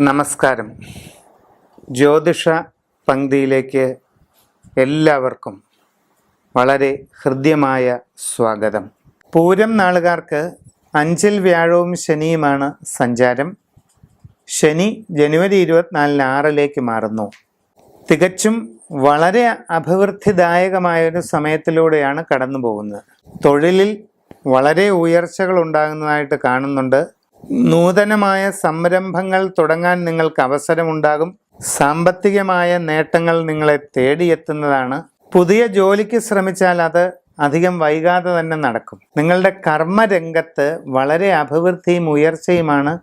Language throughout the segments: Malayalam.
നമസ്കാരം. ജ്യോതിഷ പങ്ക്തിയിലേക്ക് എല്ലാവർക്കും വളരെ ഹൃദ്യമായ സ്വാഗതം. പൂരം നാളുകാർക്ക് 5-ൽ വ്യാഴവും ശനിയുമാണ് സഞ്ചാരം. ശനി ജനുവരി 24-ന് 6-ലേക്ക് മാറുന്നു. തികച്ചും വളരെ അഭിവൃദ്ധിദായകമായൊരു സമയത്തിലൂടെയാണ് കടന്നു പോകുന്നത്. തൊഴിലിൽ വളരെ ഉയർച്ചകൾ ഉണ്ടാകുന്നതായിട്ട് കാണുന്നുണ്ട്. നൂതനമായ സംരംഭങ്ങൾ തുടങ്ങാൻ നിങ്ങൾക്ക് അവസരമുണ്ടാകും. സാമ്പത്തികമായ നേട്ടങ്ങൾ നിങ്ങളെ തേടിയെത്തുന്നതാണ്. പുതിയ ജോലിക്ക് ശ്രമിച്ചാൽ അത് അധികം വൈകാതെ തന്നെ നടക്കും. നിങ്ങളുടെ കർമ്മരംഗത്ത് വളരെ അഭിവൃദ്ധിയും ഉയർച്ചയുമാണ്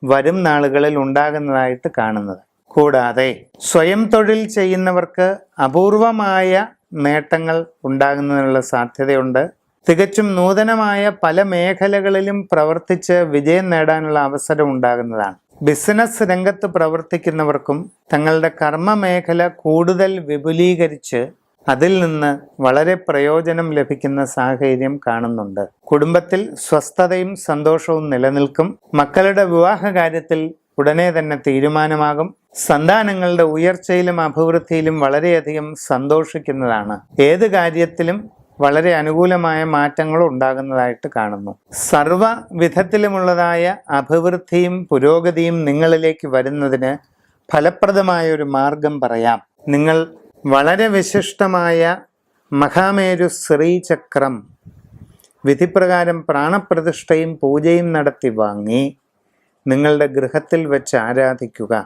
വരും നാളുകളിൽ ഉണ്ടാകുന്നതായിട്ട് കാണുന്നത്. കൂടാതെ സ്വയം തൊഴിൽ ചെയ്യുന്നവർക്ക് അപൂർവമായ നേട്ടങ്ങൾ ഉണ്ടാകുന്നതിനുള്ള സാധ്യതയുണ്ട്. തികച്ചും നൂതനമായ പല മേഖലകളിലും പ്രവർത്തിച്ച് വിജയം നേടാനുള്ള അവസരം ഉണ്ടാകുന്നതാണ്. ബിസിനസ് രംഗത്ത് പ്രവർത്തിക്കുന്നവർക്കും തങ്ങളുടെ കർമ്മ മേഖല കൂടുതൽ വിപുലീകരിച്ച് അതിൽ നിന്ന് വളരെ പ്രയോജനം ലഭിക്കുന്ന സാഹചര്യം കാണുന്നുണ്ട്. കുടുംബത്തിൽ സ്വസ്ഥതയും സന്തോഷവും നിലനിൽക്കും. മക്കളുടെ വിവാഹ കാര്യത്തിൽ ഉടനെ തന്നെ തീരുമാനമാകും. സന്താനങ്ങളുടെ ഉയർച്ചയിലും അഭിവൃദ്ധിയിലും വളരെയധികം സന്തോഷിക്കുന്നതാണ്. ഏത് കാര്യത്തിലും വളരെ അനുകൂലമായ മാറ്റങ്ങൾ ഉണ്ടാകുന്നതായിട്ട് കാണുന്നു. സർവ വിധത്തിലുമുള്ളതായ അഭിവൃദ്ധിയും പുരോഗതിയും നിങ്ങളിലേക്ക് വരുന്നതിന് ഫലപ്രദമായ ഒരു മാർഗം പറയാം. നിങ്ങൾ വളരെ വിശിഷ്ടമായ മഹാമേരു ശ്രീചക്രം വിധിപ്രകാരം പ്രാണപ്രതിഷ്ഠയും പൂജയും നടത്തി വാങ്ങി നിങ്ങളുടെ ഗൃഹത്തിൽ വെച്ച് ആരാധിക്കുക.